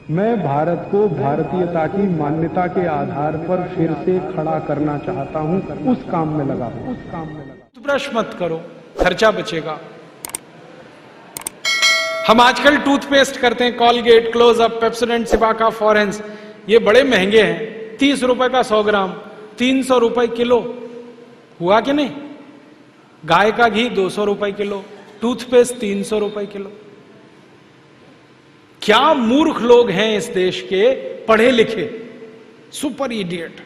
मैं भारत को भारतीयता की मान्यता के आधार पर फिर से खड़ा करना चाहता हूं, उस काम में लगा हूं। टूथब्रश मत करो, खर्चा बचेगा। हम आजकल टूथपेस्ट करते हैं, कॉलगेट, क्लोजअप, पेप्सोडेंट, सिबाका, फॉरेंस, ये बड़े महंगे हैं। 30 रुपए का 100 ग्राम, 300 रुपए किलो। हुआ कि नहीं? गाय का घी 200 रुपए किलो, टूथपेस्ट 300 रुपए किलो। क्या मूर्ख लोग हैं इस देश के, पढ़े लिखे, सुपर इडियट।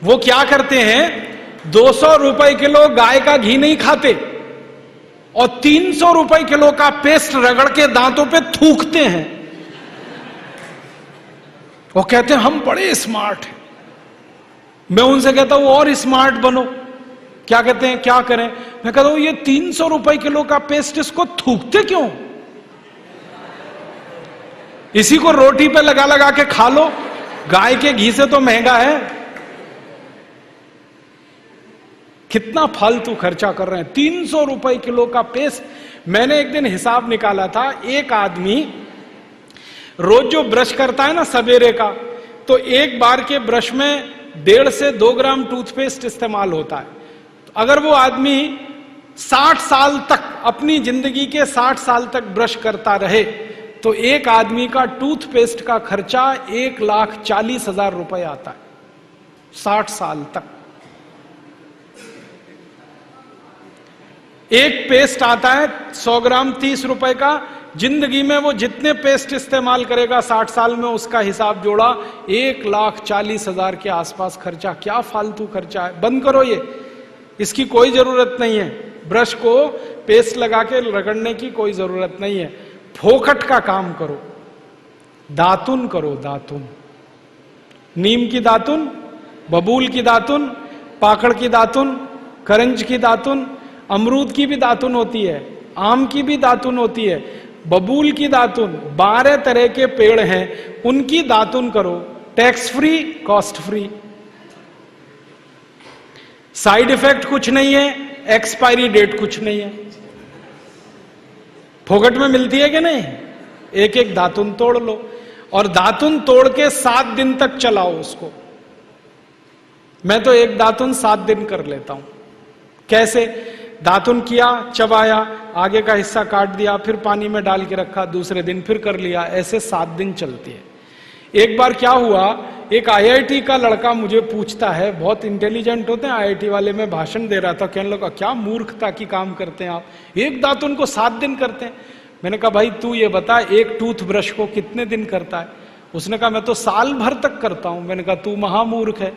वो क्या करते हैं, 200 रुपए किलो गाय का घी नहीं खाते और 300 रुपए किलो का पेस्ट रगड़ के दांतों पे थूकते हैं। वो कहते हैं हम बड़े स्मार्ट हैं। मैं उनसे कहता हूं और स्मार्ट बनो। क्या कहते हैं, क्या करें? मैं कहता हूं ये 300 रुपए किलो का पेस्ट, इसको थूकते क्यों? इसी को रोटी पे लगा लगा के खा लो, गाय के घी से तो महंगा है। कितना फालतू खर्चा कर रहे हैं। 300 रुपए किलो का पेस्ट। मैंने एक दिन हिसाब निकाला था, एक आदमी रोज जो ब्रश करता है ना सवेरे का, तो एक बार के ब्रश में 1.5 से 2 ग्राम टूथपेस्ट इस्तेमाल होता है। तो अगर वो आदमी 60 साल तक, अपनी जिंदगी के 60 साल तक ब्रश करता रहे, तो एक आदमी का टूथपेस्ट का खर्चा 1,40,000 रुपए आता है 60 साल तक। एक पेस्ट आता है 100 ग्राम 30 रुपए का। जिंदगी में वो जितने पेस्ट इस्तेमाल करेगा 60 साल में, उसका हिसाब जोड़ा 1,40,000 के आसपास खर्चा। क्या फालतू खर्चा है, बंद करो ये, इसकी कोई जरूरत नहीं है। ब्रश को पेस्ट लगा के रगड़ने की कोई जरूरत नहीं है। फोकट का काम करो, दातुन करो, दातुन। नीम की दातुन, बबूल की दातुन, पाकड़ की दातुन, करंज की दातुन, अमरूद की भी दातुन होती है, आम की भी दातुन होती है, बबूल की दातुन, 12 तरह के पेड़ हैं, उनकी दातुन करो। Tax free, cost free, side effect कुछ नहीं है, एक्सपायरी डेट कुछ नहीं है। फोकट में मिलती है कि नहीं? एक एक दातुन तोड़ लो और दातुन तोड़ के 7 दिन तक चलाओ उसको। मैं तो एक दातुन 7 दिन कर लेता हूं। कैसे? दातुन किया, चबाया, आगे का हिस्सा काट दिया, फिर पानी में डाल के रखा, दूसरे दिन फिर कर लिया, ऐसे 7 दिन चलती है। एक बार क्या हुआ, एक आईआईटी का लड़का मुझे पूछता है, बहुत इंटेलिजेंट होते हैं आईआईटी वाले, में भाषण दे रहा था, कहने लगा क्या मूर्खता की काम करते हैं आप, एक दातुन को 7 दिन करते हैं। मैंने कहा भाई तू ये बता, एक टूथब्रश को कितने दिन करता है? उसने कहा मैं तो साल भर तक करता हूं। मैंने कहा तू महामूर्ख है,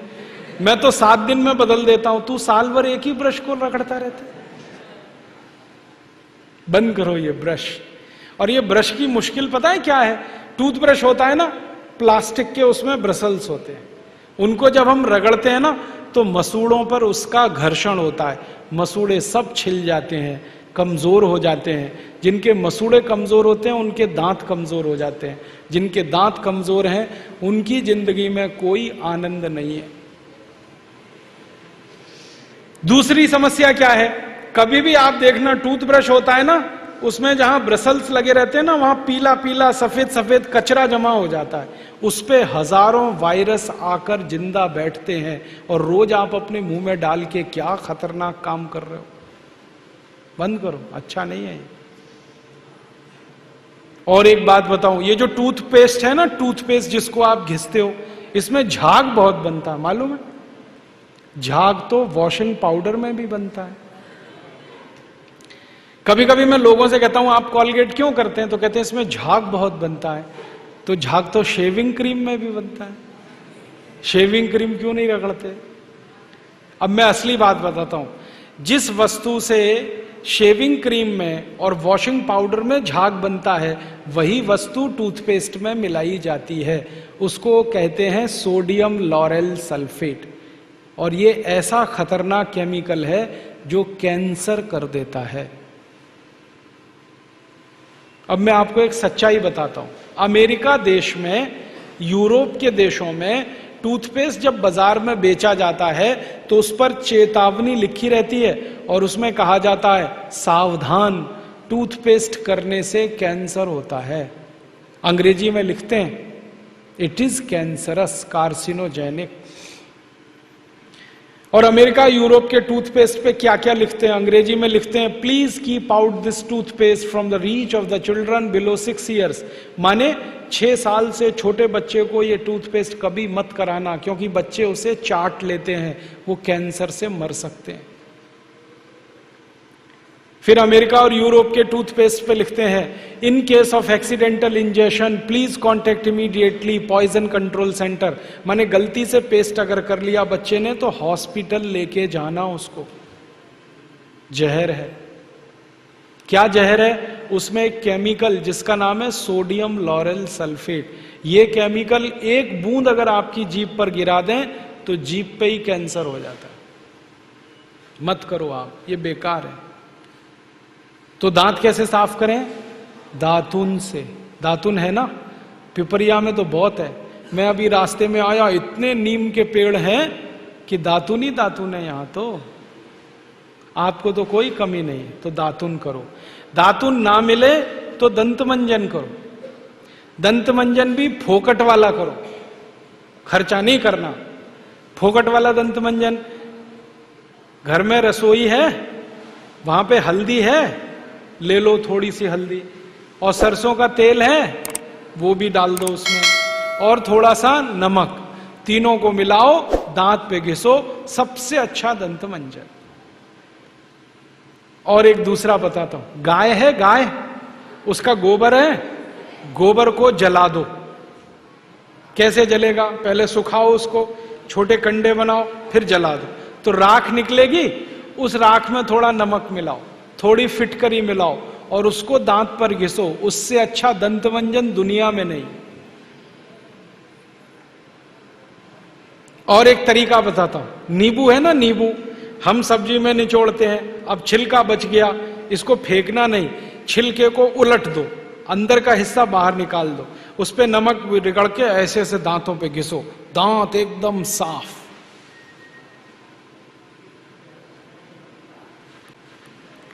मैं तो 7 दिन में बदल देता हूं, तू साल भर एक ही ब्रश को रगड़ता रहता है। बंद करो ये ब्रश। और ये ब्रश की मुश्किल पता है क्या है? टूथब्रश होता है ना प्लास्टिक के, उसमें ब्रसल्स होते हैं, उनको जब हम रगड़ते हैं ना तो मसूड़ों पर उसका घर्षण होता है, मसूड़े सब छिल जाते हैं, कमजोर हो जाते हैं। जिनके मसूड़े कमजोर होते हैं उनके दांत कमजोर हो जाते हैं, जिनके दांत कमजोर हैं उनकी जिंदगी में कोई आनंद नहीं है। दूसरी समस्या क्या है? कभी भी आप देखना टूथब्रश होता है ना, उसमें जहां ब्रसल्स लगे रहते हैं ना, वहां पीला पीला सफेद सफेद कचरा जमा हो जाता है, उस पे हजारों वायरस आकर जिंदा बैठते हैं और रोज आप अपने मुंह में डाल के क्या खतरनाक काम कर रहे हो। बंद करो, अच्छा नहीं है। और एक बात बताऊं, ये जो टूथपेस्ट है ना, टूथपेस्ट जिसको आप घिसते हो, इसमें झाग बहुत बनता है, मालूम है? झाग तो वॉशिंग पाउडर में भी बनता है। कभी कभी मैं लोगों से कहता हूं आप कॉलगेट क्यों करते हैं, तो कहते हैं इसमें झाग बहुत बनता है। तो झाग तो शेविंग क्रीम में भी बनता है, शेविंग क्रीम क्यों नहीं रगड़ते? अब मैं असली बात बताता हूं, जिस वस्तु से शेविंग क्रीम में और वॉशिंग पाउडर में झाग बनता है, वही वस्तु टूथपेस्ट में मिलाई जाती है, उसको कहते हैं सोडियम लॉरेल सल्फेट। और ये ऐसा खतरनाक केमिकल है जो कैंसर कर देता है। अब मैं आपको एक सच्चाई बताता हूं। अमेरिका देश में, यूरोप के देशों में टूथपेस्ट जब बाजार में बेचा जाता है तो उस पर चेतावनी लिखी रहती है और उसमें कहा जाता है सावधान, टूथपेस्ट करने से कैंसर होता है। अंग्रेजी में लिखते हैं इट इज कैंसरस, कार्सिनोजेनिक। और अमेरिका यूरोप के टूथपेस्ट पे क्या क्या लिखते हैं? अंग्रेजी में लिखते हैं please keep out this toothpaste from the reach of the children below 6 years। माने 6 साल से छोटे बच्चे को ये टूथपेस्ट कभी मत कराना, क्योंकि बच्चे उसे चाट लेते हैं, वो कैंसर से मर सकते हैं। फिर अमेरिका और यूरोप के टूथपेस्ट पे लिखते हैं in case of accidental injection please contact immediately poison control centre. माने गलती से पेस्ट अगर कर लिया बच्चे ने तो हॉस्पिटल लेके जाना उसको। जहर है। क्या जहर है? उसमें एक केमिकल जिसका नाम है सोडियम लॉरेल सल्फेट। ये केमिकल एक बूंद अगर आपकी जीभ पर गिरा दें तो जीभ पे ही कैंसर हो जाता है। मत करो आप, ये बेकार है। तो दांत कैसे साफ करें? दातुन से। दातुन है ना, पिपरिया में तो बहुत है। मैं अभी रास्ते में आया, इतने नीम के पेड़ हैं कि दातुन ही दातुन है यहां। तो आपको तो कोई कमी नहीं, तो दातुन करो। दातुन ना मिले तो दंत मंजन करो। दंत मंजन भी फोकट वाला करो, खर्चा नहीं करना। फोकट वाला दंत मंजन, घर में रसोई है, वहां पे हल्दी है, ले लो थोड़ी सी हल्दी, और सरसों का तेल है वो भी डाल दो उसमें, और थोड़ा सा नमक, तीनों को मिलाओ, दांत पे घिसो, सबसे अच्छा दंत मंजन। और एक दूसरा बताता हूं, गाय है, गाय, उसका गोबर है, गोबर को जला दो। कैसे जलेगा? पहले सुखाओ उसको, छोटे कंडे बनाओ, फिर जला दो, तो राख निकलेगी। उस राख में थोड़ा नमक मिलाओ, थोड़ी फिटकरी मिलाओ, और उसको दांत पर घिसो। उससे अच्छा दंत मंजन दुनिया में नहीं। और एक तरीका बताता हूं, नींबू है ना, नींबू हम सब्जी में निचोड़ते हैं। अब छिलका बच गया, इसको फेंकना नहीं, छिलके को उलट दो, अंदर का हिस्सा बाहर निकाल दो, उस पे नमक रगड़ के ऐसे ऐसे दांतों पे घिसो, दांत एकदम साफ।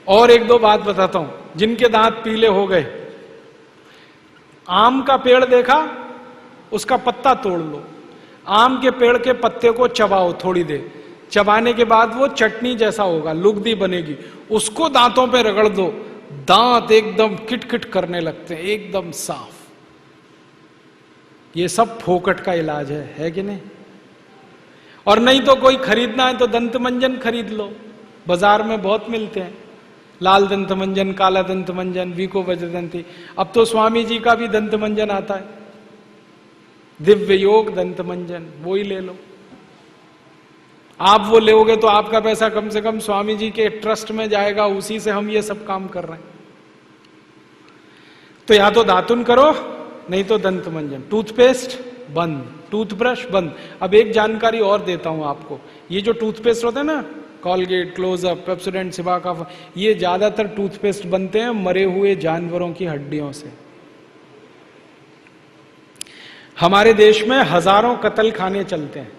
और एक दो बात बताता हूं, जिनके दांत पीले हो गए, आम का पेड़ देखा, उसका पत्ता तोड़ लो, आम के पेड़ के पत्ते को चबाओ थोड़ी देर, चबाने के बाद वो चटनी जैसा होगा, लुगदी बनेगी, उसको दांतों पे रगड़ दो, दांत एकदम किटकिट करने लगते हैं, एकदम साफ। ये सब फोकट का इलाज है कि नहीं? और नहीं तो कोई खरीदना है तो दंत मंजन खरीद लो, बाजार में बहुत मिलते हैं, लाल दंत मंजन, काला दंत मंजन, वीको वज्रदंती। अब तो स्वामी जी का भी दंत मंजन आता है, दिव्य योग दंत मंजन, वो ही ले लो। आप वो लोगे तो आपका पैसा कम से कम स्वामी जी के ट्रस्ट में जाएगा, उसी से हम ये सब काम कर रहे हैं। तो या तो दातुन करो, नहीं तो दंत मंजन। टूथपेस्ट बंद, टूथब्रश बंद। अब एक जानकारी और देता हूं आपको, ये जो टूथपेस्ट होता है ना, कॉलगेट, क्लोजअप, पेप्सोडेंट, सिबाका, ये ज्यादातर टूथपेस्ट बनते हैं मरे हुए जानवरों की हड्डियों से। हमारे देश में हजारों कत्ल खाने चलते हैं,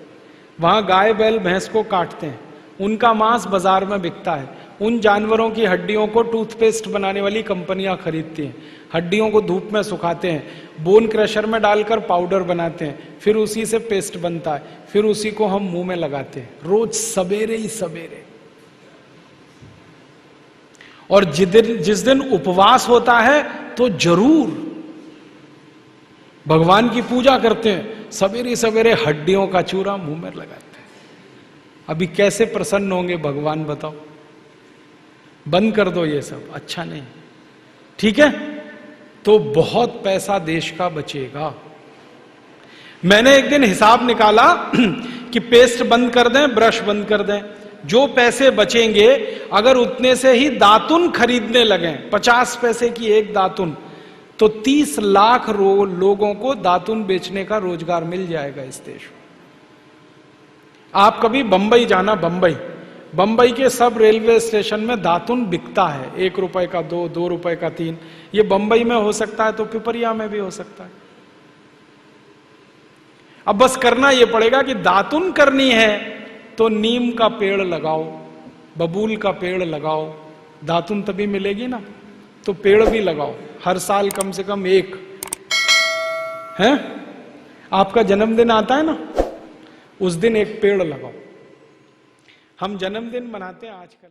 वहां गाय बैल भैंस को काटते हैं, उनका मांस बाजार में बिकता है। उन जानवरों की हड्डियों को टूथपेस्ट बनाने वाली कंपनियां खरीदती हैं, हड्डियों को धूप में सुखाते हैं, बोन क्रशर में डालकर पाउडर बनाते हैं, फिर उसी से पेस्ट बनता है, फिर उसी को हम मुंह में लगाते हैं रोज सवेरे ही सवेरे। और जिस दिन उपवास होता है तो जरूर भगवान की पूजा करते हैं, सवेरे सवेरे हड्डियों का चूरा मुंह में लगाते हैं। अभी कैसे प्रसन्न होंगे भगवान बताओ? बंद कर दो ये सब, अच्छा नहीं, ठीक है? तो बहुत पैसा देश का बचेगा। मैंने एक दिन हिसाब निकाला कि पेस्ट बंद कर दें, ब्रश बंद कर दें, जो पैसे बचेंगे अगर उतने से ही दातुन खरीदने लगे, 50 पैसे की एक दातुन, तो 30 लाख लोगों को दातुन बेचने का रोजगार मिल जाएगा इस देश में। आप कभी बंबई जाना, बंबई के सब रेलवे स्टेशन में दातुन बिकता है, 1 रुपए का 2, 2 रुपए का 3। ये बंबई में हो सकता है तो पिपरिया में भी हो सकता है। अब बस करना यह पड़ेगा कि दातुन करनी है तो नीम का पेड़ लगाओ, बबूल का पेड़ लगाओ, दातुन तभी मिलेगी ना। तो पेड़ भी लगाओ, हर साल कम से कम एक। है? आपका जन्मदिन आता है ना, उस दिन एक पेड़ लगाओ। हम जन्मदिन मनाते हैं आजकल।